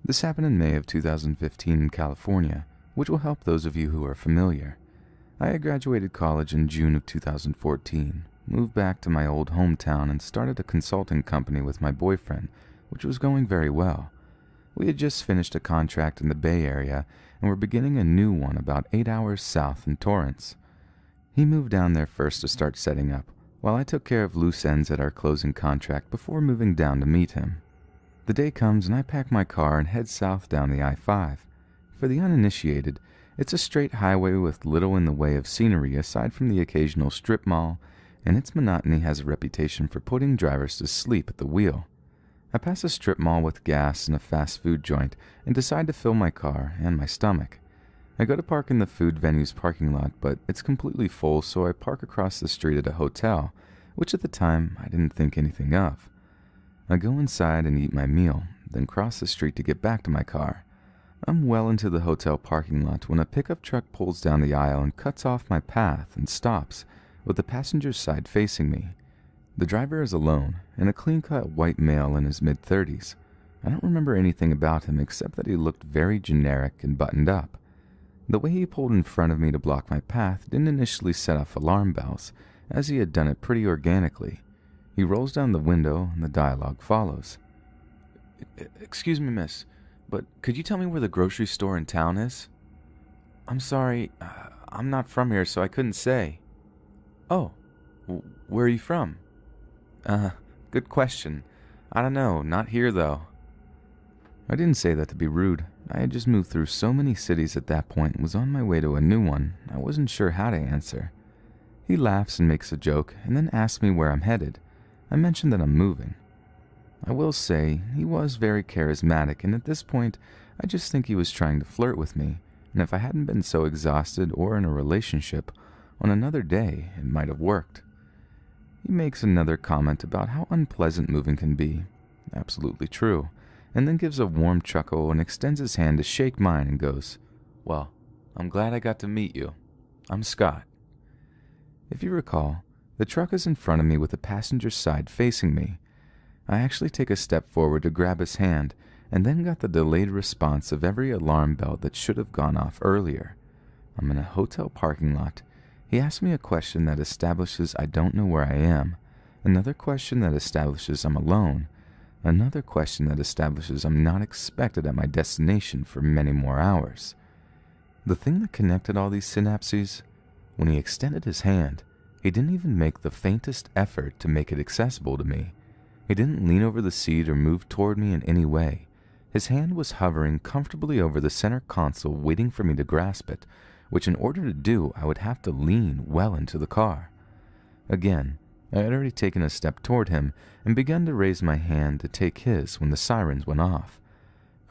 This happened in May of 2015 in California, which will help those of you who are familiar. I had graduated college in June of 2014, moved back to my old hometown and started a consulting company with my boyfriend, which was going very well. We had just finished a contract in the Bay Area and were beginning a new one about 8 hours south in Torrance. He moved down there first to start setting up, while I took care of loose ends at our closing contract before moving down to meet him. The day comes and I pack my car and head south down the I-5. For the uninitiated, it's a straight highway with little in the way of scenery aside from the occasional strip mall, and its monotony has a reputation for putting drivers to sleep at the wheel. I pass a strip mall with gas and a fast food joint and decide to fill my car and my stomach. I go to park in the food venue's parking lot, but it's completely full, so I park across the street at a hotel, which at the time I didn't think anything of. I go inside and eat my meal, then cross the street to get back to my car. I'm well into the hotel parking lot when a pickup truck pulls down the aisle and cuts off my path and stops, with the passenger's side facing me. The driver is alone, and a clean-cut white male in his mid-30s. I don't remember anything about him except that he looked very generic and buttoned up. The way he pulled in front of me to block my path didn't initially set off alarm bells, as he had done it pretty organically. He rolls down the window, and the dialogue follows. "Excuse me, miss, but could you tell me where the grocery store in town is?" "I'm sorry, I'm not from here, so I couldn't say." "Oh, where are you from?" Good question. I don't know, not here though." I didn't say that to be rude. I had just moved through so many cities at that point and was on my way to a new one. I wasn't sure how to answer. He laughs and makes a joke, and then asks me where I'm headed. I mentioned that I'm moving. I will say, he was very charismatic, and at this point, I just think he was trying to flirt with me, and if I hadn't been so exhausted or in a relationship, on another day, it might have worked. He makes another comment about how unpleasant moving can be. Absolutely true. And then gives a warm chuckle and extends his hand to shake mine and goes, "Well, I'm glad I got to meet you. I'm Scott." If you recall, the truck is in front of me with the passenger's side facing me. I actually take a step forward to grab his hand and then got the delayed response of every alarm bell that should have gone off earlier. I'm in a hotel parking lot. He asks me a question that establishes I don't know where I am, another question that establishes I'm alone, another question that establishes I'm not expected at my destination for many more hours. The thing that connected all these synapses? When he extended his hand, he didn't even make the faintest effort to make it accessible to me. He didn't lean over the seat or move toward me in any way. His hand was hovering comfortably over the center console waiting for me to grasp it, which in order to do, I would have to lean well into the car. Again, I had already taken a step toward him and begun to raise my hand to take his when the sirens went off.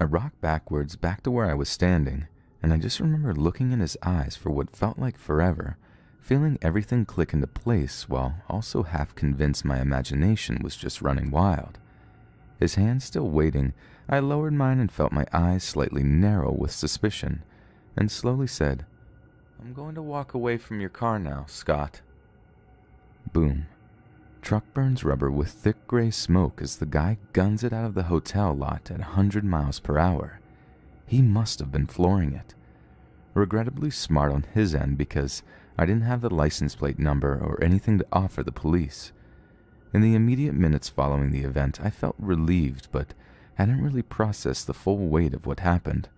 I rocked backwards back to where I was standing, and I just remember looking in his eyes for what felt like forever, feeling everything click into place while also half convinced my imagination was just running wild. His hand still waiting, I lowered mine and felt my eyes slightly narrow with suspicion, and slowly said, "I'm going to walk away from your car now, Scott." Boom. Truck burns rubber with thick gray smoke as the guy guns it out of the hotel lot at 100 miles per hour. He must have been flooring it. Regrettably smart on his end because I didn't have the license plate number or anything to offer the police. In the immediate minutes following the event, I felt relieved but hadn't really processed the full weight of what happened.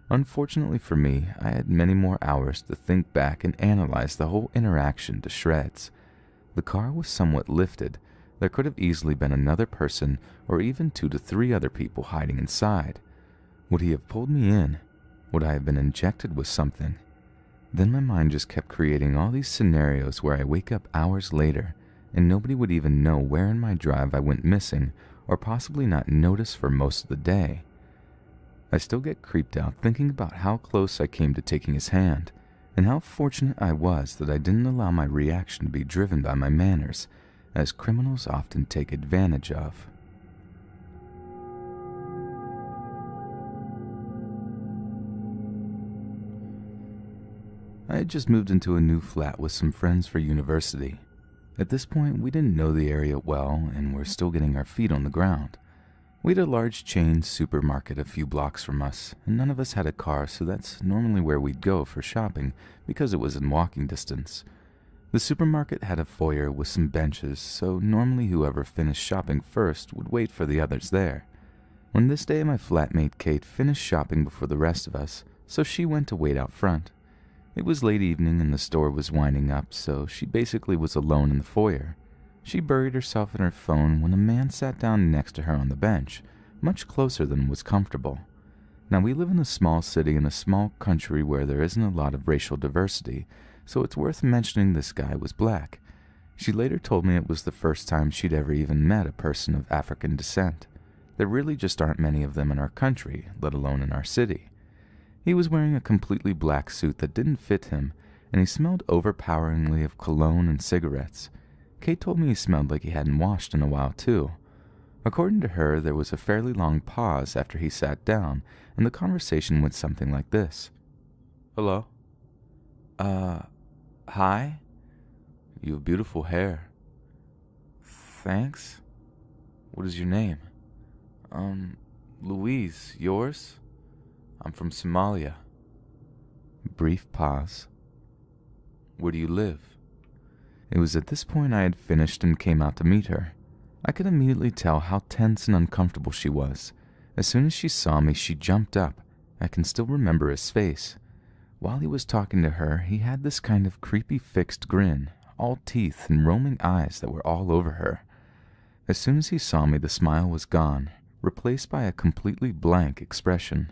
Unfortunately for me, I had many more hours to think back and analyze the whole interaction to shreds. The car was somewhat lifted. There could have easily been another person or even 2 to 3 other people hiding inside. Would he have pulled me in? Would I have been injected with something? Then my mind just kept creating all these scenarios where I wake up hours later and nobody would even know where in my drive I went missing or possibly not notice for most of the day. I still get creeped out thinking about how close I came to taking his hand, and how fortunate I was that I didn't allow my reaction to be driven by my manners, as criminals often take advantage of. I had just moved into a new flat with some friends for university. At this point, we didn't know the area well and were still getting our feet on the ground. We had a large chain supermarket a few blocks from us, and none of us had a car, so that's normally where we'd go for shopping because it was in walking distance. The supermarket had a foyer with some benches, so normally whoever finished shopping first would wait for the others there. On this day, my flatmate Kate finished shopping before the rest of us, so she went to wait out front. It was late evening and the store was winding up, so she basically was alone in the foyer. She buried herself in her phone when a man sat down next to her on the bench, much closer than was comfortable. Now, we live in a small city in a small country where there isn't a lot of racial diversity, so it's worth mentioning this guy was black. She later told me it was the first time she'd ever even met a person of African descent. There really just aren't many of them in our country, let alone in our city. He was wearing a completely black suit that didn't fit him, and he smelled overpoweringly of cologne and cigarettes. Kate told me he smelled like he hadn't washed in a while, too. According to her, there was a fairly long pause after he sat down, and the conversation went something like this. "Hello? Hi? You have beautiful hair." "Thanks. What is your name?" Louise. Yours?" "I'm from Somalia." Brief pause. "Where do you live?" It was at this point I had finished and came out to meet her. I could immediately tell how tense and uncomfortable she was. As soon as she saw me, she jumped up. I can still remember his face. While he was talking to her, he had this kind of creepy fixed grin, all teeth and roaming eyes that were all over her. As soon as he saw me, the smile was gone, replaced by a completely blank expression.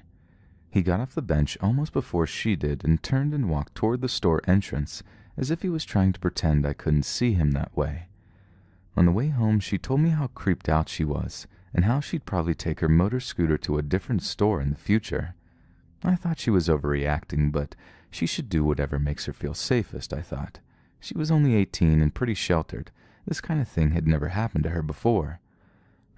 He got off the bench almost before she did and turned and walked toward the store entrance, as if he was trying to pretend I couldn't see him that way. On the way home, she told me how creeped out she was, and how she'd probably take her motor scooter to a different store in the future. I thought she was overreacting, but she should do whatever makes her feel safest, I thought. She was only 18 and pretty sheltered. This kind of thing had never happened to her before.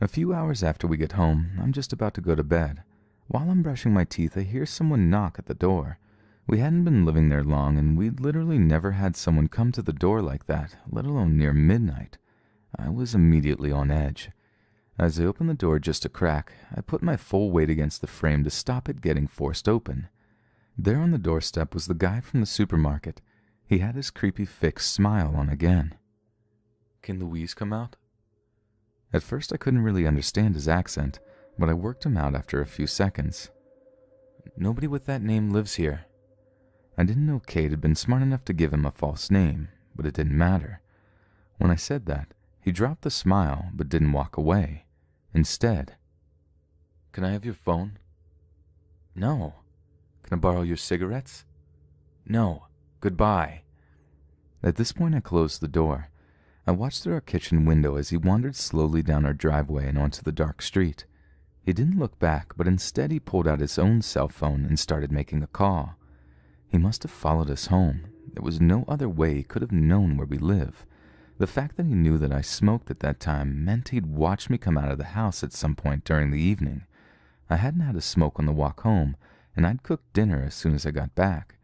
A few hours after we get home, I'm just about to go to bed. While I'm brushing my teeth, I hear someone knock at the door. We hadn't been living there long, and we'd literally never had someone come to the door like that, let alone near midnight. I was immediately on edge. As I opened the door just a crack, I put my full weight against the frame to stop it getting forced open. There on the doorstep was the guy from the supermarket. He had his creepy fixed smile on again. "Can Louise come out?" At first I couldn't really understand his accent, but I worked him out after a few seconds. "Nobody with that name lives here." I didn't know Kate had been smart enough to give him a false name, but it didn't matter. When I said that, he dropped the smile but didn't walk away. Instead, "Can I have your phone?" "No." "Can I borrow your cigarettes?" "No. Goodbye." At this point I closed the door. I watched through our kitchen window as he wandered slowly down our driveway and onto the dark street. He didn't look back, but instead he pulled out his own cell phone and started making a call. He must have followed us home. There was no other way he could have known where we live. The fact that he knew that I smoked at that time meant he'd watched me come out of the house at some point during the evening. I hadn't had a smoke on the walk home, and I'd cooked dinner as soon as I got back.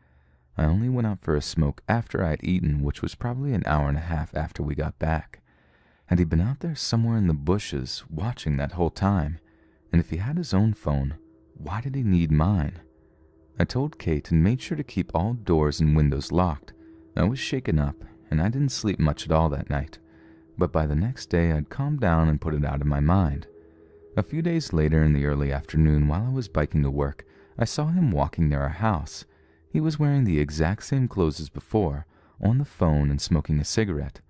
I only went out for a smoke after I'd eaten, which was probably an hour and a half after we got back. Had he been out there somewhere in the bushes, watching that whole time? And if he had his own phone, why did he need mine? I told Kate and made sure to keep all doors and windows locked. I was shaken up, and I didn't sleep much at all that night. But by the next day, I'd calmed down and put it out of my mind. A few days later in the early afternoon, while I was biking to work, I saw him walking near our house. He was wearing the exact same clothes as before, on the phone and smoking a cigarette.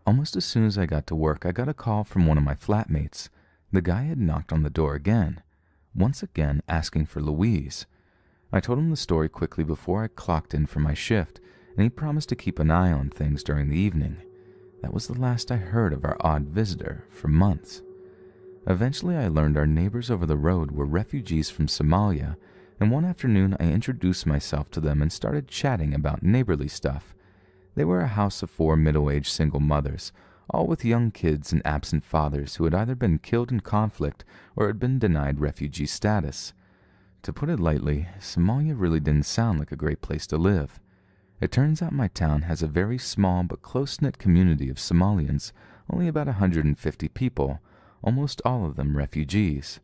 Almost as soon as I got to work, I got a call from one of my flatmates. The guy had knocked on the door again, once again asking for Louise. I told him the story quickly before I clocked in for my shift, and he promised to keep an eye on things during the evening. That was the last I heard of our odd visitor for months. Eventually I learned our neighbors over the road were refugees from Somalia, and one afternoon I introduced myself to them and started chatting about neighborly stuff. They were a house of 4 middle-aged single mothers, all with young kids and absent fathers who had either been killed in conflict or had been denied refugee status. To put it lightly, Somalia really didn't sound like a great place to live. It turns out my town has a very small but close-knit community of Somalians, only about 150 people, almost all of them refugees.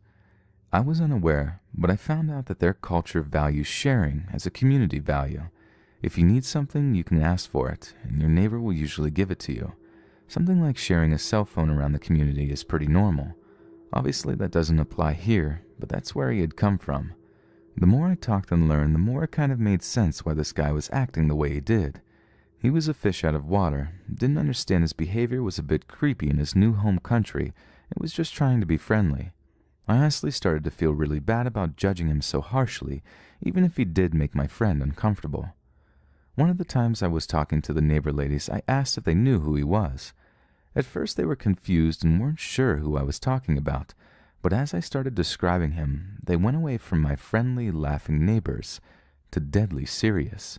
I was unaware, but I found out that their culture values sharing as a community value. If you need something, you can ask for it, and your neighbor will usually give it to you. Something like sharing a cell phone around the community is pretty normal. Obviously, that doesn't apply here, but that's where he had come from. The more I talked and learned, the more it kind of made sense why this guy was acting the way he did. He was a fish out of water, didn't understand his behavior was a bit creepy in his new home country, and was just trying to be friendly. I honestly started to feel really bad about judging him so harshly, even if he did make my friend uncomfortable. One of the times I was talking to the neighbor ladies, I asked if they knew who he was. At first they were confused and weren't sure who I was talking about, but as I started describing him, they went away from my friendly, laughing neighbors to deadly serious.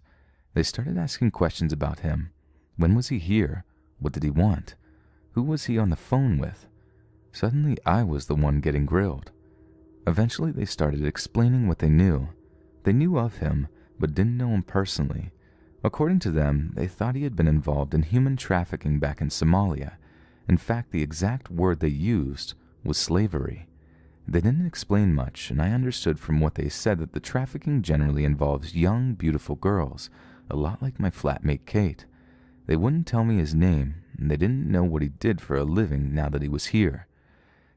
They started asking questions about him. When was he here? What did he want? Who was he on the phone with? Suddenly I was the one getting grilled. Eventually they started explaining what they knew. They knew of him, but didn't know him personally. According to them, they thought he had been involved in human trafficking back in Somalia. In fact, the exact word they used was slavery. They didn't explain much, and I understood from what they said that the trafficking generally involves young, beautiful girls, a lot like my flatmate Kate. They wouldn't tell me his name, and they didn't know what he did for a living now that he was here.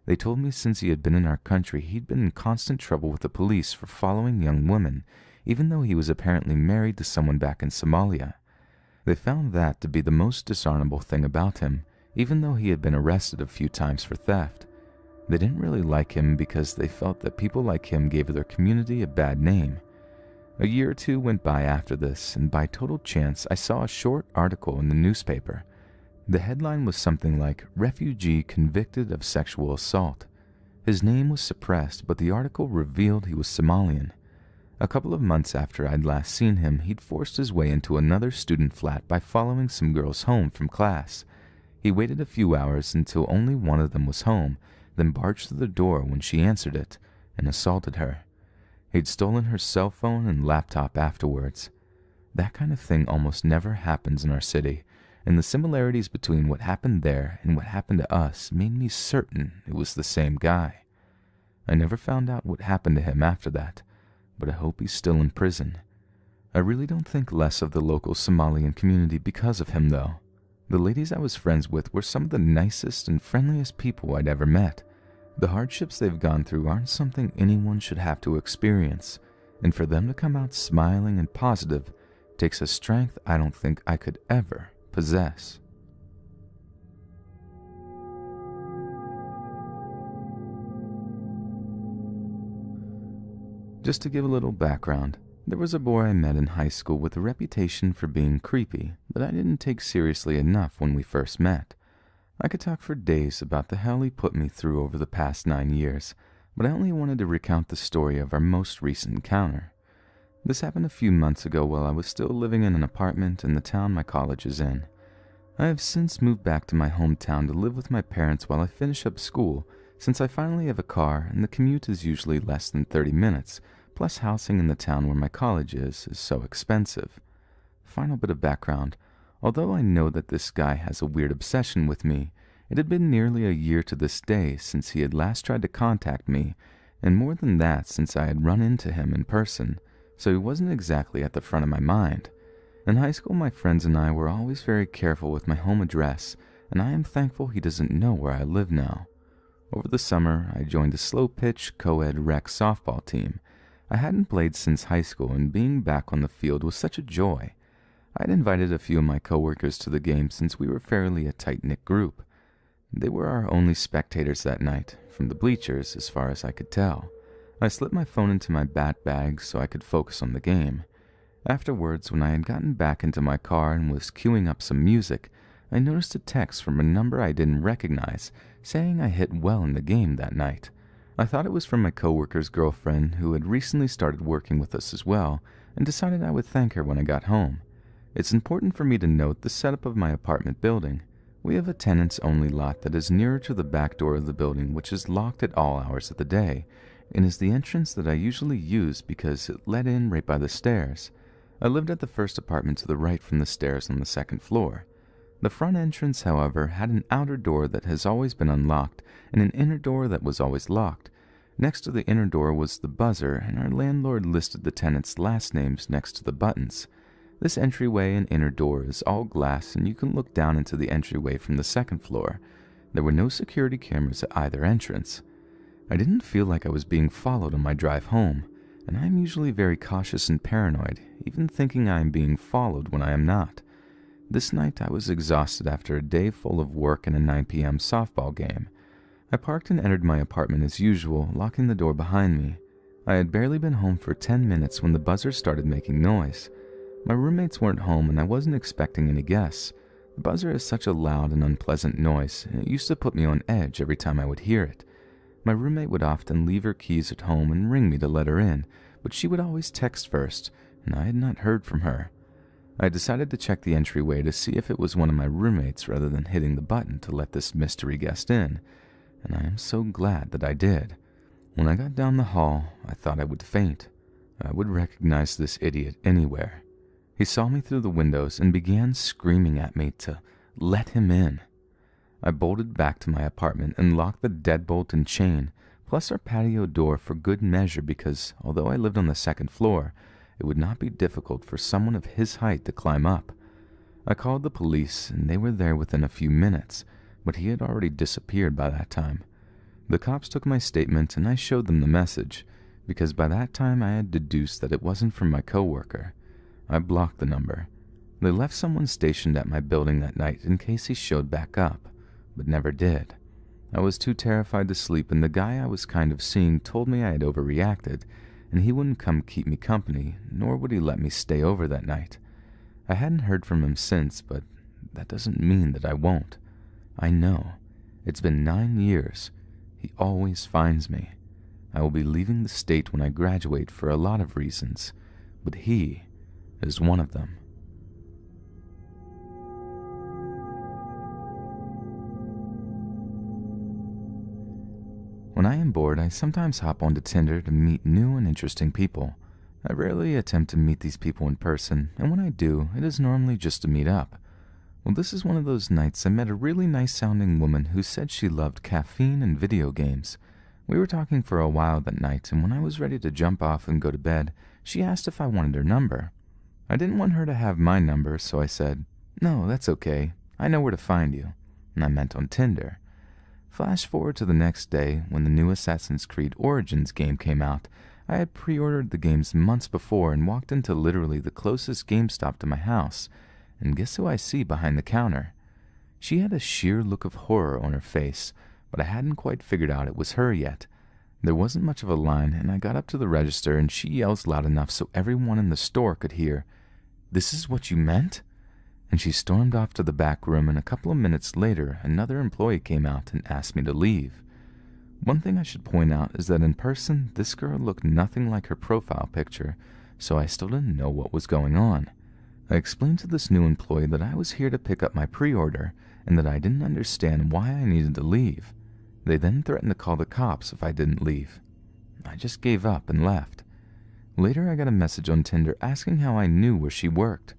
They told me since he had been in our country, he'd been in constant trouble with the police for following young women, even though he was apparently married to someone back in Somalia. They found that to be the most dishonorable thing about him, even though he had been arrested a few times for theft. They didn't really like him because they felt that people like him gave their community a bad name. A year or two went by after this, and by total chance I saw a short article in the newspaper. The headline was something like, "Refugee Convicted of Sexual Assault." His name was suppressed, but the article revealed he was Somalian. A couple of months after I'd last seen him, he'd forced his way into another student flat by following some girls home from class. He waited a few hours until only one of them was home, then barged through the door when she answered it, and assaulted her. He'd stolen her cell phone and laptop afterwards. That kind of thing almost never happens in our city, and the similarities between what happened there and what happened to us made me certain it was the same guy. I never found out what happened to him after that, but I hope he's still in prison. I really don't think less of the local Somalian community because of him, though. The ladies I was friends with were some of the nicest and friendliest people I'd ever met. The hardships they've gone through aren't something anyone should have to experience, and for them to come out smiling and positive takes a strength I don't think I could ever possess. Just to give a little background, there was a boy I met in high school with a reputation for being creepy that I didn't take seriously enough when we first met. I could talk for days about the hell he put me through over the past 9 years, but I only wanted to recount the story of our most recent encounter. This happened a few months ago while I was still living in an apartment in the town my college is in. I have since moved back to my hometown to live with my parents while I finish up school, since I finally have a car and the commute is usually less than 30 minutes, plus housing in the town where my college is so expensive. Final bit of background. Although I know that this guy has a weird obsession with me, it had been nearly a year to this day since he had last tried to contact me, and more than that since I had run into him in person, so he wasn't exactly at the front of my mind. In high school, my friends and I were always very careful with my home address, and I am thankful he doesn't know where I live now. Over the summer, I joined a slow-pitch co-ed rec softball team. I hadn't played since high school, and being back on the field was such a joy. I'd invited a few of my coworkers to the game since we were fairly a tight-knit group. They were our only spectators that night, from the bleachers as far as I could tell. I slipped my phone into my bat bag so I could focus on the game. Afterwards, when I had gotten back into my car and was queuing up some music, I noticed a text from a number I didn't recognize, saying I hit well in the game that night. I thought it was from my coworker's girlfriend who had recently started working with us as well, and decided I would thank her when I got home. It's important for me to note the setup of my apartment building. We have a tenants-only lot that is nearer to the back door of the building, which is locked at all hours of the day, and is the entrance that I usually use because it led in right by the stairs. I lived at the first apartment to the right from the stairs on the second floor. The front entrance, however, had an outer door that has always been unlocked and an inner door that was always locked. Next to the inner door was the buzzer, and our landlord listed the tenants' last names next to the buttons. This entryway and inner door is all glass, and you can look down into the entryway from the second floor. There were no security cameras at either entrance. I didn't feel like I was being followed on my drive home, and I am usually very cautious and paranoid, even thinking I am being followed when I am not. This night I was exhausted after a day full of work and a 9 p.m. softball game. I parked and entered my apartment as usual, locking the door behind me. I had barely been home for 10 minutes when the buzzer started making noise. My roommates weren't home and I wasn't expecting any guests. The buzzer is such a loud and unpleasant noise, and it used to put me on edge every time I would hear it. My roommate would often leave her keys at home and ring me to let her in, but she would always text first, and I had not heard from her. I decided to check the entryway to see if it was one of my roommates rather than hitting the button to let this mystery guest in, and I am so glad that I did. When I got down the hall, I thought I would faint. I would recognize this idiot anywhere. He saw me through the windows and began screaming at me to let him in. I bolted back to my apartment and locked the deadbolt and chain, plus our patio door for good measure because, although I lived on the second floor, it would not be difficult for someone of his height to climb up. I called the police, and they were there within a few minutes, but he had already disappeared by that time. The cops took my statement, and I showed them the message, because by that time I had deduced that it wasn't from my coworker. I blocked the number. They left someone stationed at my building that night in case he showed back up, but never did. I was too terrified to sleep, and the guy I was kind of seeing told me I had overreacted, and he wouldn't come keep me company, nor would he let me stay over that night. I hadn't heard from him since, but that doesn't mean that I won't. I know. It's been 9 years. He always finds me. I will be leaving the state when I graduate for a lot of reasons, but he is one of them. When I am bored, I sometimes hop onto Tinder to meet new and interesting people. I rarely attempt to meet these people in person, and when I do, it is normally just to meet up. Well, this is one of those nights I met a really nice-sounding woman who said she loved caffeine and video games. We were talking for a while that night, and when I was ready to jump off and go to bed, she asked if I wanted her number. I didn't want her to have my number, so I said, "No, that's okay. I know where to find you." And I meant on Tinder. Flash forward to the next day, when the new Assassin's Creed Origins game came out. I had pre-ordered the games months before and walked into literally the closest GameStop to my house, and guess who I see behind the counter? She had a sheer look of horror on her face, but I hadn't quite figured out it was her yet. There wasn't much of a line, and I got up to the register, and she yells loud enough so everyone in the store could hear, "This is what you meant?" And she stormed off to the back room, and a couple of minutes later, another employee came out and asked me to leave. One thing I should point out is that in person, this girl looked nothing like her profile picture, so I still didn't know what was going on. I explained to this new employee that I was here to pick up my pre-order, and that I didn't understand why I needed to leave. They then threatened to call the cops if I didn't leave. I just gave up and left. Later, I got a message on Tinder asking how I knew where she worked.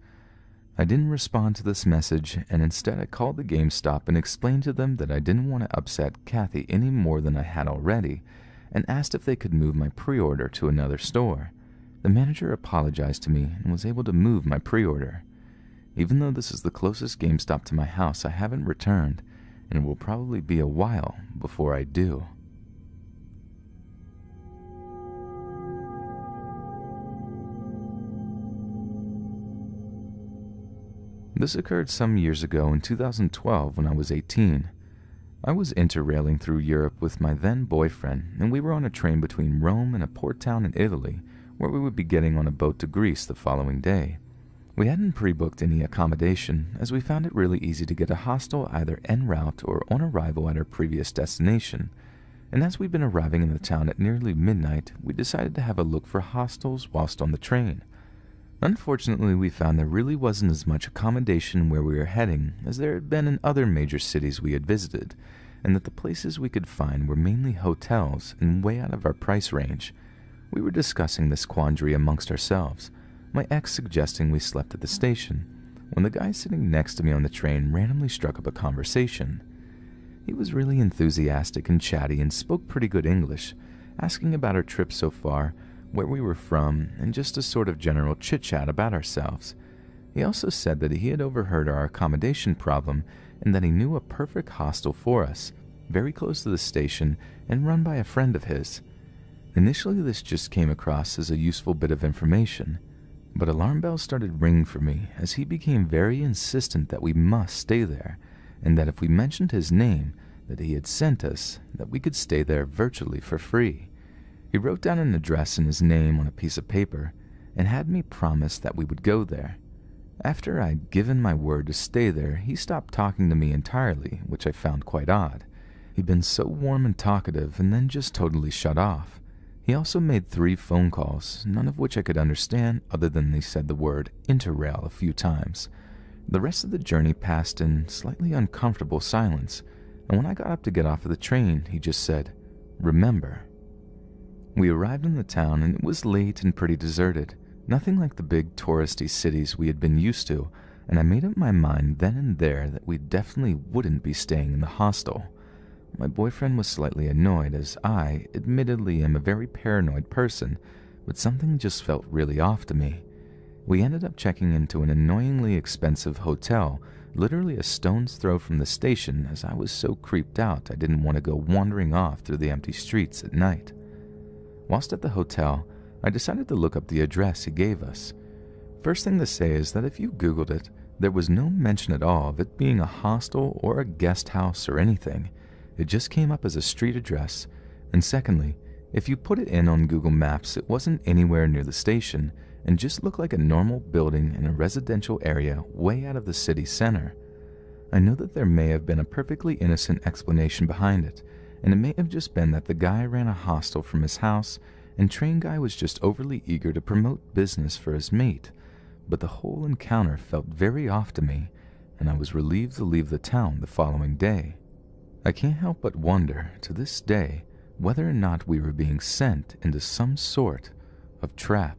I didn't respond to this message, and instead I called the GameStop and explained to them that I didn't want to upset Kathy any more than I had already, and asked if they could move my pre-order to another store. The manager apologized to me and was able to move my pre-order. Even though this is the closest GameStop to my house, I haven't returned, and it will probably be a while before I do. This occurred some years ago in 2012 when I was 18. I was interrailing through Europe with my then boyfriend, and we were on a train between Rome and a port town in Italy, where we would be getting on a boat to Greece the following day. We hadn't pre-booked any accommodation, as we found it really easy to get a hostel either en route or on arrival at our previous destination, and as we'd been arriving in the town at nearly midnight, we decided to have a look for hostels whilst on the train. Unfortunately, we found there really wasn't as much accommodation where we were heading as there had been in other major cities we had visited, and that the places we could find were mainly hotels and way out of our price range. We were discussing this quandary amongst ourselves, my ex suggesting we slept at the station, when the guy sitting next to me on the train randomly struck up a conversation. He was really enthusiastic and chatty and spoke pretty good English, asking about our trip so far, where we were from, and just a sort of general chit-chat about ourselves. He also said that he had overheard our accommodation problem and that he knew a perfect hostel for us, very close to the station and run by a friend of his. Initially, this just came across as a useful bit of information, but alarm bells started ringing for me as he became very insistent that we must stay there, and that if we mentioned his name that he had sent us, that we could stay there virtually for free. He wrote down an address and his name on a piece of paper and had me promise that we would go there. After I'd given my word to stay there, he stopped talking to me entirely, which I found quite odd. He'd been so warm and talkative and then just totally shut off. He also made 3 phone calls, none of which I could understand other than they said the word Interrail a few times. The rest of the journey passed in slightly uncomfortable silence, and when I got up to get off of the train, he just said, "Remember." We arrived in the town and it was late and pretty deserted. Nothing like the big touristy cities we had been used to, and I made up my mind then and there that we definitely wouldn't be staying in the hostel. My boyfriend was slightly annoyed as I, admittedly, am a very paranoid person, but something just felt really off to me. We ended up checking into an annoyingly expensive hotel, literally a stone's throw from the station, as I was so creeped out I didn't want to go wandering off through the empty streets at night. Whilst at the hotel, I decided to look up the address he gave us. First thing to say is that if you Googled it, there was no mention at all of it being a hostel or a guest house or anything. It just came up as a street address, and secondly, if you put it in on Google Maps, it wasn't anywhere near the station and just looked like a normal building in a residential area way out of the city center. I know that there may have been a perfectly innocent explanation behind it, and it may have just been that the guy ran a hostel from his house and train guy was just overly eager to promote business for his mate, but the whole encounter felt very off to me, and I was relieved to leave the town the following day. I can't help but wonder, to this day, whether or not we were being sent into some sort of trap.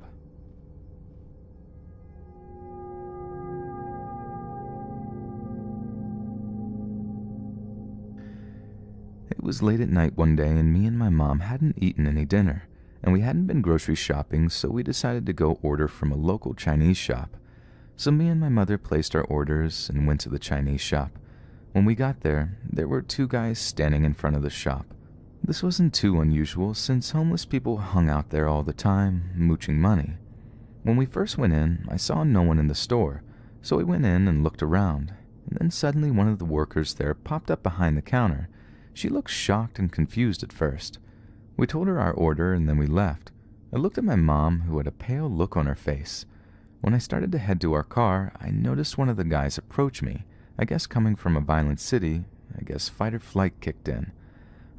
It was late at night one day and me and my mom hadn't eaten any dinner, and we hadn't been grocery shopping, so we decided to go order from a local Chinese shop. So me and my mother placed our orders and went to the Chinese shop. When we got there, there were 2 guys standing in front of the shop. This wasn't too unusual since homeless people hung out there all the time, mooching money. When we first went in, I saw no one in the store, so we went in and looked around, and then suddenly one of the workers there popped up behind the counter. She looked shocked and confused at first. We told her our order and then we left. I looked at my mom, who had a pale look on her face. When I started to head to our car, I noticed one of the guys approach me. I guess coming from a violent city, I guess fight or flight kicked in.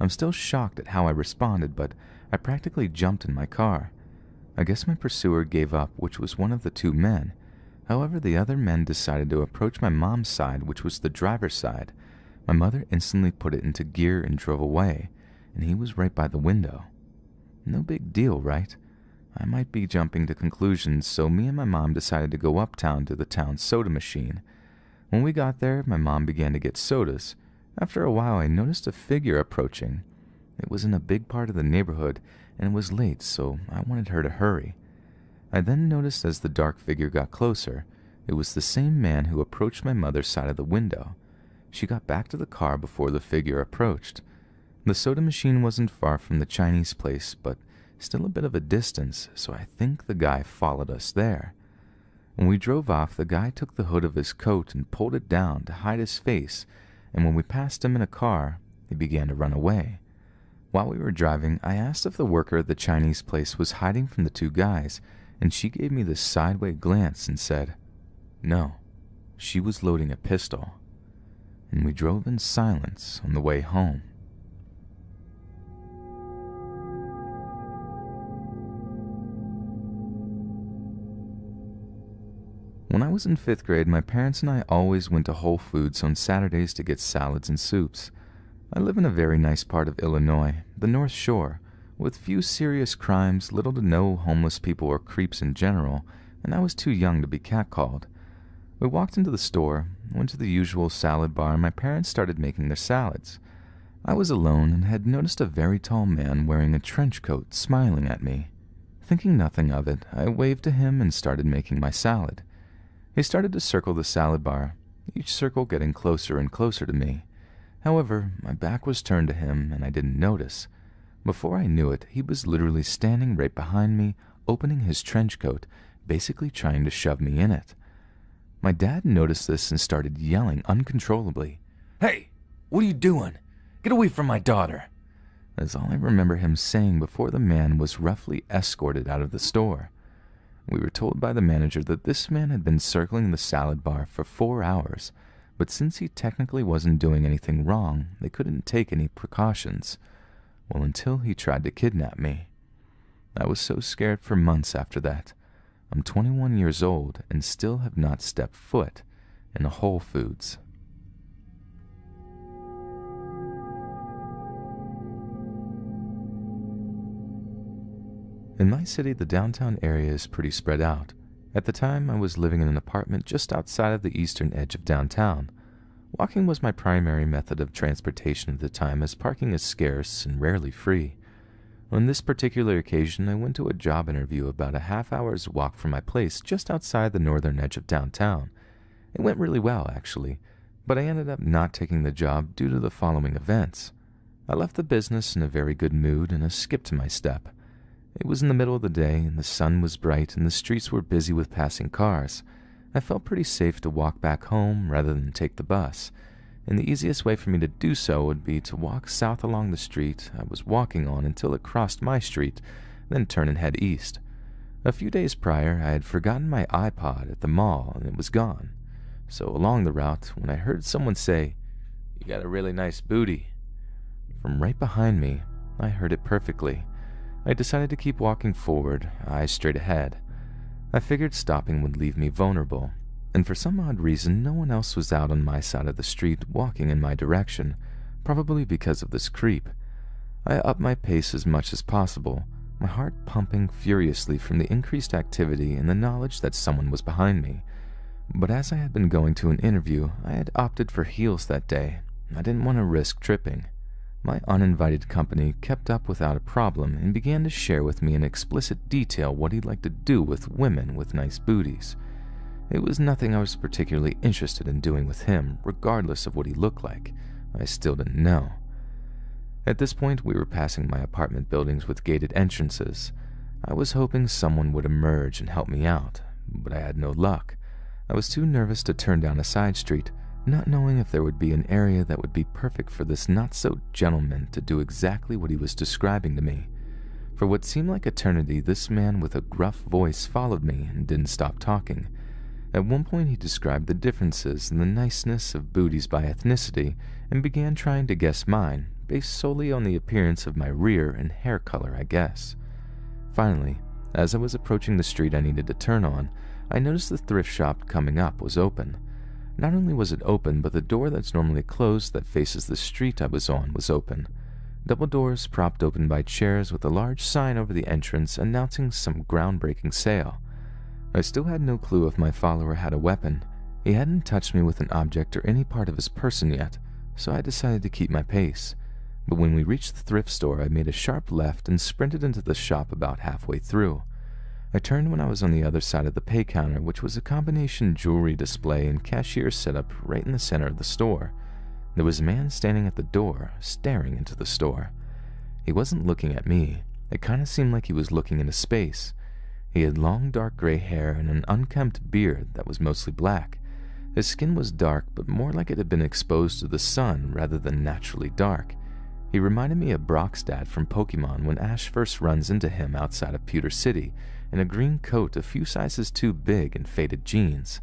I'm still shocked at how I responded, but I practically jumped in my car. I guess my pursuer gave up, which was one of the 2 men. However, the other men decided to approach my mom's side, which was the driver's side. My mother instantly put it into gear and drove away, and he was right by the window. No big deal, right? I might be jumping to conclusions, so me and my mom decided to go uptown to the town's soda machine. When we got there, my mom began to get sodas. After a while, I noticed a figure approaching. It was in a big part of the neighborhood, and it was late, so I wanted her to hurry. I then noticed as the dark figure got closer, it was the same man who approached my mother's side of the window. She got back to the car before the figure approached. The soda machine wasn't far from the Chinese place, but still a bit of a distance, so I think the guy followed us there. When we drove off, the guy took the hood of his coat and pulled it down to hide his face, and when we passed him in a car, he began to run away. While we were driving, I asked if the worker at the Chinese place was hiding from the 2 guys, and she gave me this sideways glance and said, "No, she was loading a pistol." And we drove in silence on the way home. When I was in 5th grade, my parents and I always went to Whole Foods on Saturdays to get salads and soups. I live in a very nice part of Illinois, the North Shore, with few serious crimes, little to no homeless people or creeps in general, and I was too young to be catcalled. We walked into the store, went to the usual salad bar, and my parents started making their salads. I was alone and had noticed a very tall man wearing a trench coat smiling at me. Thinking nothing of it, I waved to him and started making my salad. He started to circle the salad bar, each circle getting closer and closer to me. However, my back was turned to him and I didn't notice. Before I knew it, he was literally standing right behind me, opening his trench coat, basically trying to shove me in it. My dad noticed this and started yelling uncontrollably, "Hey, what are you doing? Get away from my daughter!" That's all I remember him saying before the man was roughly escorted out of the store. We were told by the manager that this man had been circling the salad bar for 4 hours, but since he technically wasn't doing anything wrong, they couldn't take any precautions. Well, until he tried to kidnap me. I was so scared for months after that. I'm 21 years old and still have not stepped foot in a Whole Foods. In my city, the downtown area is pretty spread out. At the time, I was living in an apartment just outside of the eastern edge of downtown. Walking was my primary method of transportation at the time, as parking is scarce and rarely free. On this particular occasion, I went to a job interview about a half-hour's walk from my place just outside the northern edge of downtown. It went really well, actually, but I ended up not taking the job due to the following events. I left the business in a very good mood and a skip to my step. It was in the middle of the day, and the sun was bright, and the streets were busy with passing cars. I felt pretty safe to walk back home rather than take the bus, and the easiest way for me to do so would be to walk south along the street I was walking on until it crossed my street, then turn and head east. A few days prior, I had forgotten my iPod at the mall, and it was gone. So along the route, when I heard someone say, "You got a really nice booty," from right behind me, I heard it perfectly. I decided to keep walking forward, eyes straight ahead. I figured stopping would leave me vulnerable, and for some odd reason, no one else was out on my side of the street walking in my direction, probably because of this creep. I upped my pace as much as possible, my heart pumping furiously from the increased activity and the knowledge that someone was behind me. But as I had been going to an interview, I had opted for heels that day. I didn't want to risk tripping. My uninvited company kept up without a problem and began to share with me in explicit detail what he'd like to do with women with nice booties. It was nothing I was particularly interested in doing with him, regardless of what he looked like. I still didn't know. At this point, we were passing my apartment buildings with gated entrances. I was hoping someone would emerge and help me out, but I had no luck. I was too nervous to turn down a side street, not knowing if there would be an area that would be perfect for this not-so-gentleman to do exactly what he was describing to me. For what seemed like eternity, this man with a gruff voice followed me and didn't stop talking. At one point, he described the differences in the niceness of booties by ethnicity and began trying to guess mine, based solely on the appearance of my rear and hair color, I guess. Finally, as I was approaching the street I needed to turn on, I noticed the thrift shop coming up was open. Not only was it open, but the door that's normally closed that faces the street I was on was open. Double doors propped open by chairs with a large sign over the entrance announcing some groundbreaking sale. I still had no clue if my follower had a weapon. He hadn't touched me with an object or any part of his person yet, so I decided to keep my pace. But when we reached the thrift store, I made a sharp left and sprinted into the shop about halfway through. I turned when I was on the other side of the pay counter, which was a combination jewelry display and cashier setup right in the center of the store. There was a man standing at the door, staring into the store. He wasn't looking at me. It kind of seemed like he was looking into space. He had long dark gray hair and an unkempt beard that was mostly black. His skin was dark, but more like it had been exposed to the sun rather than naturally dark. He reminded me of Brock's dad from Pokemon when Ash first runs into him outside of Pewter City, in a green coat a few sizes too big and faded jeans.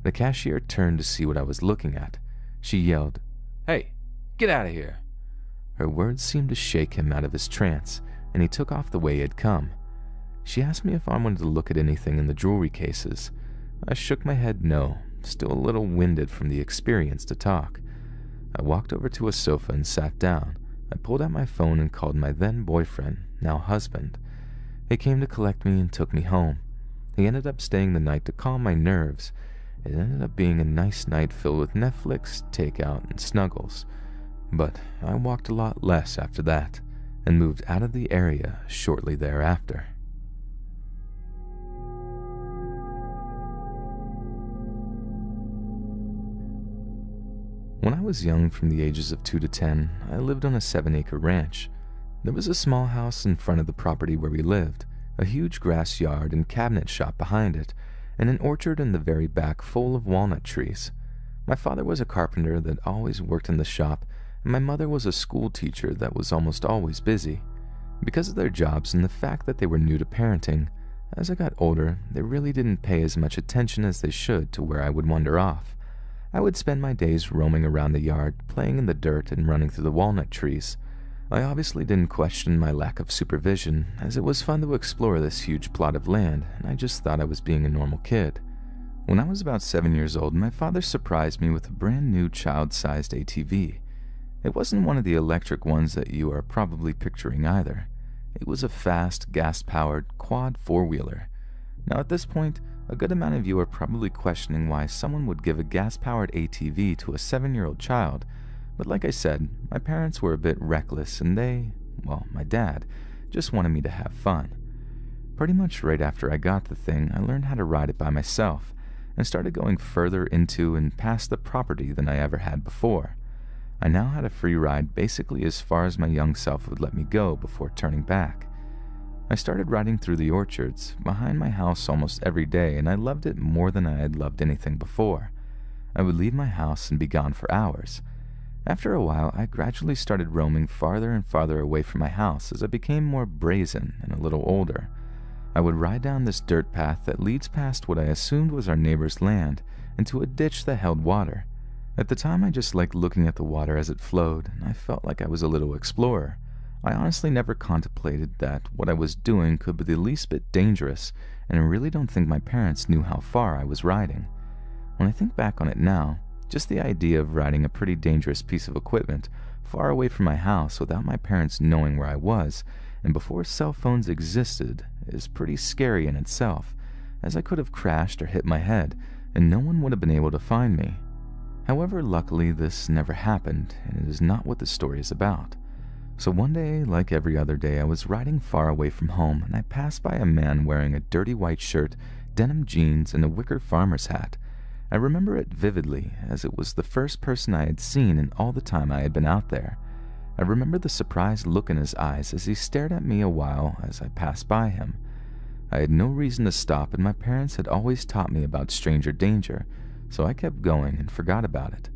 The cashier turned to see what I was looking at. She yelled, "Hey, get out of here!" Her words seemed to shake him out of his trance, and he took off the way he had come. She asked me if I wanted to look at anything in the jewelry cases. I shook my head no, still a little winded from the experience to talk. I walked over to a sofa and sat down. I pulled out my phone and called my then boyfriend, now husband. He came to collect me and took me home. He ended up staying the night to calm my nerves. It ended up being a nice night filled with Netflix, takeout, and snuggles. But I walked a lot less after that and moved out of the area shortly thereafter. When I was young, from the ages of 2 to 10, I lived on a 7-acre ranch. There was a small house in front of the property where we lived, a huge grass yard and cabinet shop behind it, and an orchard in the very back full of walnut trees. My father was a carpenter that always worked in the shop, and my mother was a school teacher that was almost always busy. Because of their jobs and the fact that they were new to parenting, as I got older, they really didn't pay as much attention as they should to where I would wander off. I would spend my days roaming around the yard, playing in the dirt and running through the walnut trees. I obviously didn't question my lack of supervision, as it was fun to explore this huge plot of land, and I just thought I was being a normal kid. When I was about 7 years old, my father surprised me with a brand new child-sized ATV. It wasn't one of the electric ones that you are probably picturing either. It was a fast, gas-powered quad four-wheeler. Now at this point, a good amount of you are probably questioning why someone would give a gas-powered ATV to a 7-year-old child, but like I said, my parents were a bit reckless and my dad, just wanted me to have fun. Pretty much right after I got the thing, I learned how to ride it by myself, and started going further into and past the property than I ever had before. I now had a free ride basically as far as my young self would let me go before turning back. I started riding through the orchards behind my house almost every day, and I loved it more than I had loved anything before. I would leave my house and be gone for hours. After a while, I gradually started roaming farther and farther away from my house as I became more brazen and a little older. I would ride down this dirt path that leads past what I assumed was our neighbor's land into a ditch that held water. At the time, I just liked looking at the water as it flowed, and I felt like I was a little explorer. I honestly never contemplated that what I was doing could be the least bit dangerous, and I really don't think my parents knew how far I was riding. When I think back on it now, just the idea of riding a pretty dangerous piece of equipment far away from my house without my parents knowing where I was, and before cell phones existed, is pretty scary in itself, as I could have crashed or hit my head, and no one would have been able to find me. However, luckily this never happened, and it is not what the story is about. So one day, like every other day, I was riding far away from home, and I passed by a man wearing a dirty white shirt, denim jeans, and a wicker farmer's hat. I remember it vividly, as it was the first person I had seen in all the time I had been out there. I remember the surprised look in his eyes as he stared at me a while as I passed by him. I had no reason to stop, and my parents had always taught me about stranger danger, so I kept going and forgot about it.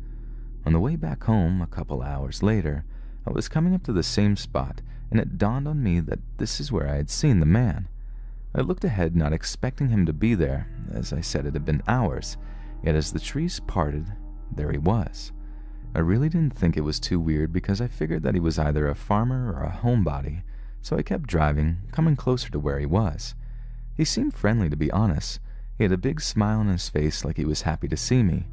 On the way back home, a couple hours later, I was coming up to the same spot, and it dawned on me that this is where I had seen the man. I looked ahead, not expecting him to be there, as I said it had been hours, yet as the trees parted, there he was. I really didn't think it was too weird because I figured that he was either a farmer or a homebody, so I kept driving, coming closer to where he was. He seemed friendly, to be honest. He had a big smile on his face like he was happy to see me.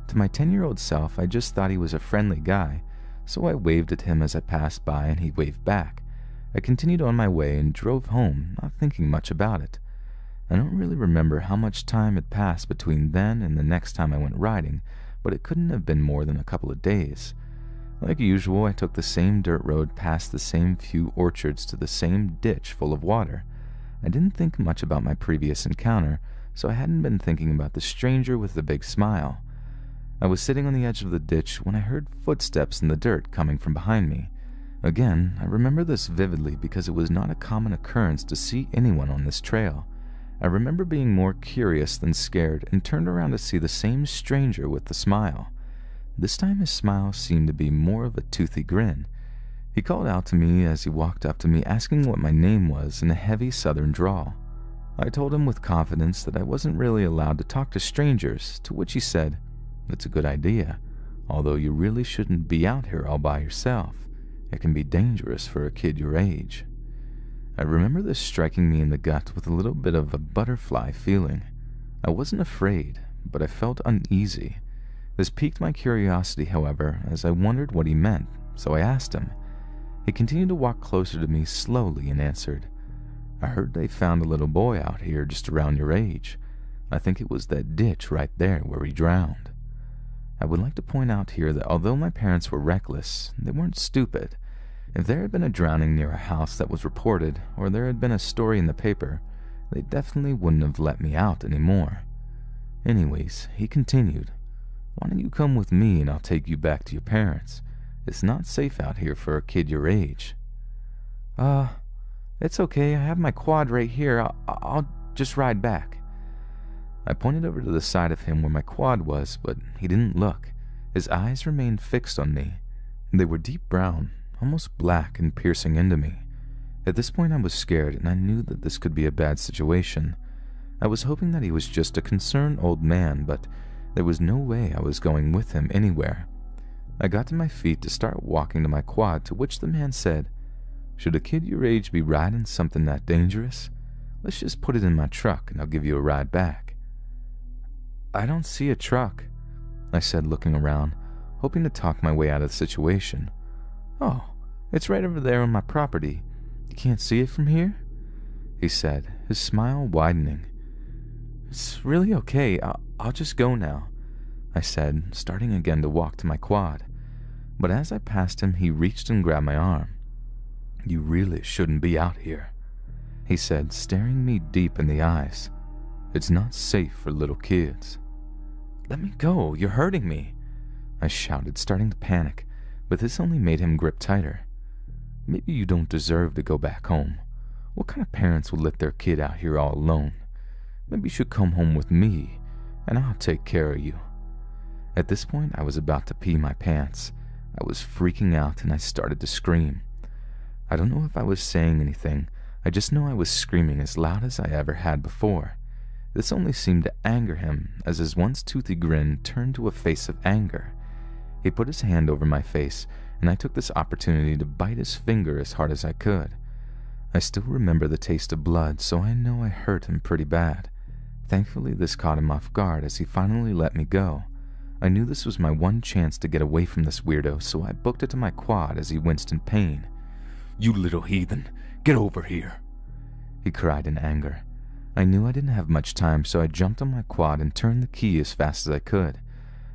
To my 10-year-old self, I just thought he was a friendly guy, so I waved at him as I passed by and he waved back. I continued on my way and drove home, not thinking much about it. I don't really remember how much time had passed between then and the next time I went riding, but it couldn't have been more than a couple of days. Like usual, I took the same dirt road past the same few orchards to the same ditch full of water. I didn't think much about my previous encounter, so I hadn't been thinking about the stranger with the big smile. I was sitting on the edge of the ditch when I heard footsteps in the dirt coming from behind me. Again, I remember this vividly because it was not a common occurrence to see anyone on this trail. I remember being more curious than scared and turned around to see the same stranger with the smile. This time his smile seemed to be more of a toothy grin. He called out to me as he walked up to me, asking what my name was in a heavy southern drawl. I told him with confidence that I wasn't really allowed to talk to strangers, to which he said, "It's a good idea, although you really shouldn't be out here all by yourself. It can be dangerous for a kid your age." I remember this striking me in the gut with a little bit of a butterfly feeling. I wasn't afraid, but I felt uneasy. This piqued my curiosity, however, as I wondered what he meant, so I asked him. He continued to walk closer to me slowly and answered, "I heard they found a little boy out here just around your age. I think it was that ditch right there where he drowned." I would like to point out here that although my parents were reckless, they weren't stupid. If there had been a drowning near a house that was reported, or there had been a story in the paper, they definitely wouldn't have let me out anymore. Anyways, he continued, "Why don't you come with me and I'll take you back to your parents? It's not safe out here for a kid your age." It's okay. I have my quad right here. I'll just ride back." I pointed over to the side of him where my quad was, but he didn't look. His eyes remained fixed on me. They were deep brown, almost black, and piercing into me. At this point I was scared, and I knew that this could be a bad situation. I was hoping that he was just a concerned old man, but there was no way I was going with him anywhere. I got to my feet to start walking to my quad, to which the man said, "Should a kid your age be riding something that dangerous? Let's just put it in my truck and I'll give you a ride back." "I don't see a truck," I said, looking around, hoping to talk my way out of the situation. "Oh, it's right over there on my property. You can't see it from here?" he said, his smile widening. "It's really okay. I'll just go now," I said, starting again to walk to my quad. But as I passed him, he reached and grabbed my arm. "You really shouldn't be out here," he said, staring me deep in the eyes. "It's not safe for little kids." "Let me go, you're hurting me," I shouted, starting to panic, but this only made him grip tighter. "Maybe you don't deserve to go back home. What kind of parents would let their kid out here all alone? Maybe you should come home with me, and I'll take care of you." At this point, I was about to pee my pants. I was freaking out, and I started to scream. I don't know if I was saying anything. I just know I was screaming as loud as I ever had before. This only seemed to anger him, as his once toothy grin turned to a face of anger. He put his hand over my face, and I took this opportunity to bite his finger as hard as I could. I still remember the taste of blood, so I know I hurt him pretty bad. Thankfully, this caught him off guard as he finally let me go. I knew this was my one chance to get away from this weirdo, so I booked it to my quad as he winced in pain. "You little heathen, get over here," he cried in anger. I knew I didn't have much time, so I jumped on my quad and turned the key as fast as I could.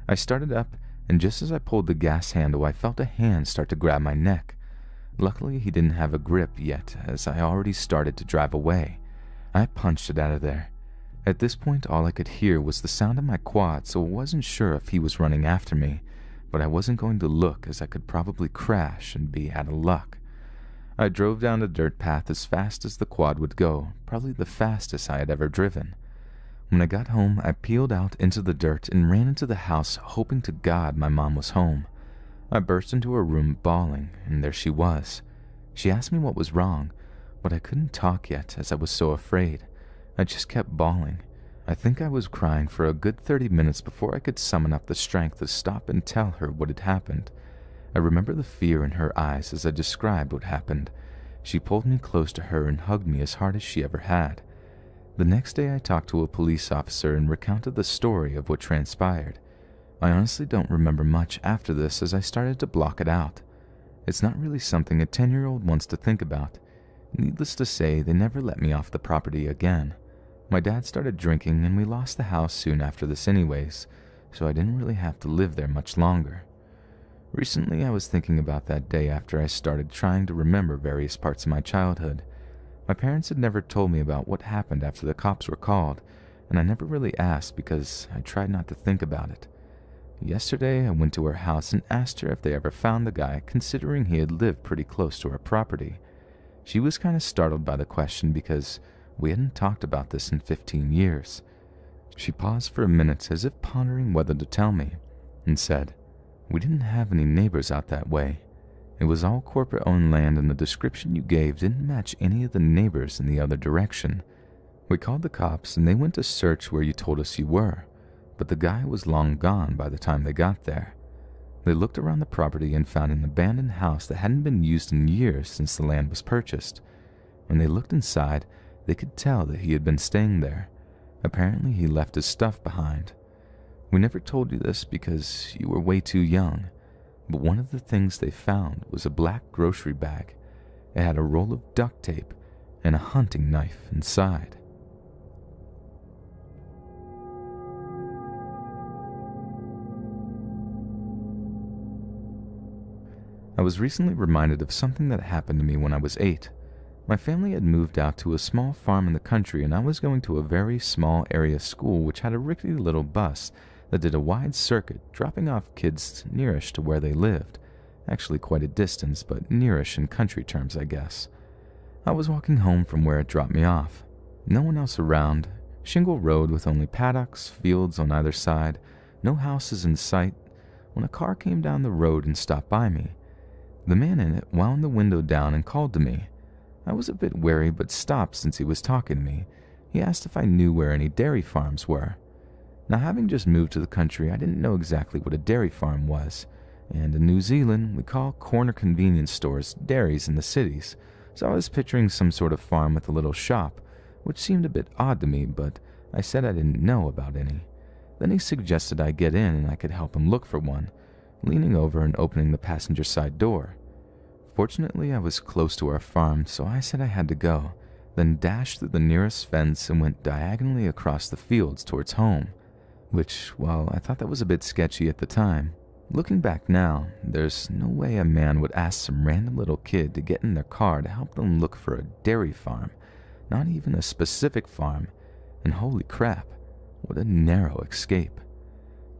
I started up, and just as I pulled the gas handle, I felt a hand start to grab my neck. Luckily, he didn't have a grip yet, as I already started to drive away. I punched it out of there. At this point, all I could hear was the sound of my quad, so I wasn't sure if he was running after me, but I wasn't going to look, as I could probably crash and be out of luck. I drove down the dirt path as fast as the quad would go, probably the fastest I had ever driven. When I got home, I peeled out into the dirt and ran into the house, hoping to God my mom was home. I burst into her room bawling, and there she was. She asked me what was wrong, but I couldn't talk yet as I was so afraid. I just kept bawling. I think I was crying for a good 30 minutes before I could summon up the strength to stop and tell her what had happened. I remember the fear in her eyes as I described what happened. She pulled me close to her and hugged me as hard as she ever had. The next day I talked to a police officer and recounted the story of what transpired. I honestly don't remember much after this, as I started to block it out. It's not really something a 10-year-old wants to think about. Needless to say, they never let me off the property again. My dad started drinking and we lost the house soon after this anyways, so I didn't really have to live there much longer. Recently, I was thinking about that day after I started trying to remember various parts of my childhood. My parents had never told me about what happened after the cops were called, and I never really asked because I tried not to think about it. Yesterday, I went to her house and asked her if they ever found the guy, considering he had lived pretty close to our property. She was kind of startled by the question because we hadn't talked about this in 15 years. She paused for a minute as if pondering whether to tell me, and said, "We didn't have any neighbors out that way. It was all corporate-owned land, and the description you gave didn't match any of the neighbors in the other direction. We called the cops, and they went to search where you told us you were, but the guy was long gone by the time they got there. They looked around the property and found an abandoned house that hadn't been used in years since the land was purchased. When they looked inside, they could tell that he had been staying there. Apparently, he left his stuff behind. We never told you this because you were way too young, but one of the things they found was a black grocery bag. It had a roll of duct tape and a hunting knife inside." I was recently reminded of something that happened to me when I was 8. My family had moved out to a small farm in the country, and I was going to a very small area school which had a rickety little bus that did a wide circuit, dropping off kids nearish to where they lived. Actually quite a distance, but nearish in country terms, I guess. I was walking home from where it dropped me off. No one else around, shingle road with only paddocks, fields on either side, no houses in sight, when a car came down the road and stopped by me. The man in it wound the window down and called to me. I was a bit wary but stopped since he was talking to me. He asked if I knew where any dairy farms were. Now, having just moved to the country, I didn't know exactly what a dairy farm was, and in New Zealand we call corner convenience stores dairies in the cities, so I was picturing some sort of farm with a little shop, which seemed a bit odd to me, but I said I didn't know about any. Then he suggested I get in and I could help him look for one, leaning over and opening the passenger side door. Fortunately, I was close to our farm, so I said I had to go, then dashed through the nearest fence and went diagonally across the fields towards home, which, while I thought that was a bit sketchy at the time, looking back now, there's no way a man would ask some random little kid to get in their car to help them look for a dairy farm, not even a specific farm, and holy crap, what a narrow escape.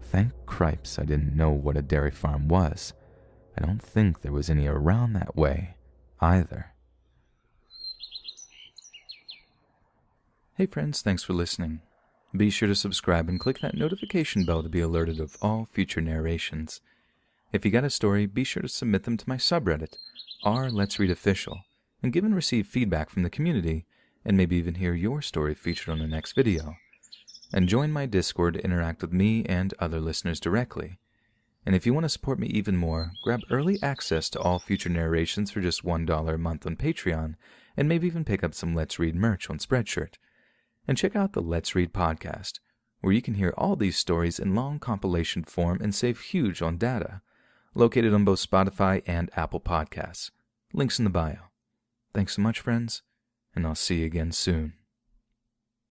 Thank cripes I didn't know what a dairy farm was. I don't think there was any around that way, either. Hey friends, thanks for listening. Be sure to subscribe and click that notification bell to be alerted of all future narrations. If you got a story, be sure to submit them to my subreddit, r/LetsReadOfficial, and give and receive feedback from the community, and maybe even hear your story featured on the next video. And join my Discord to interact with me and other listeners directly. And if you want to support me even more, grab early access to all future narrations for just $1 a month on Patreon, and maybe even pick up some Let's Read merch on Spreadshirt. And check out the Let's Read podcast, where you can hear all these stories in long compilation form and save huge on data, located on both Spotify and Apple Podcasts. Links in the bio. Thanks so much, friends, and I'll see you again soon.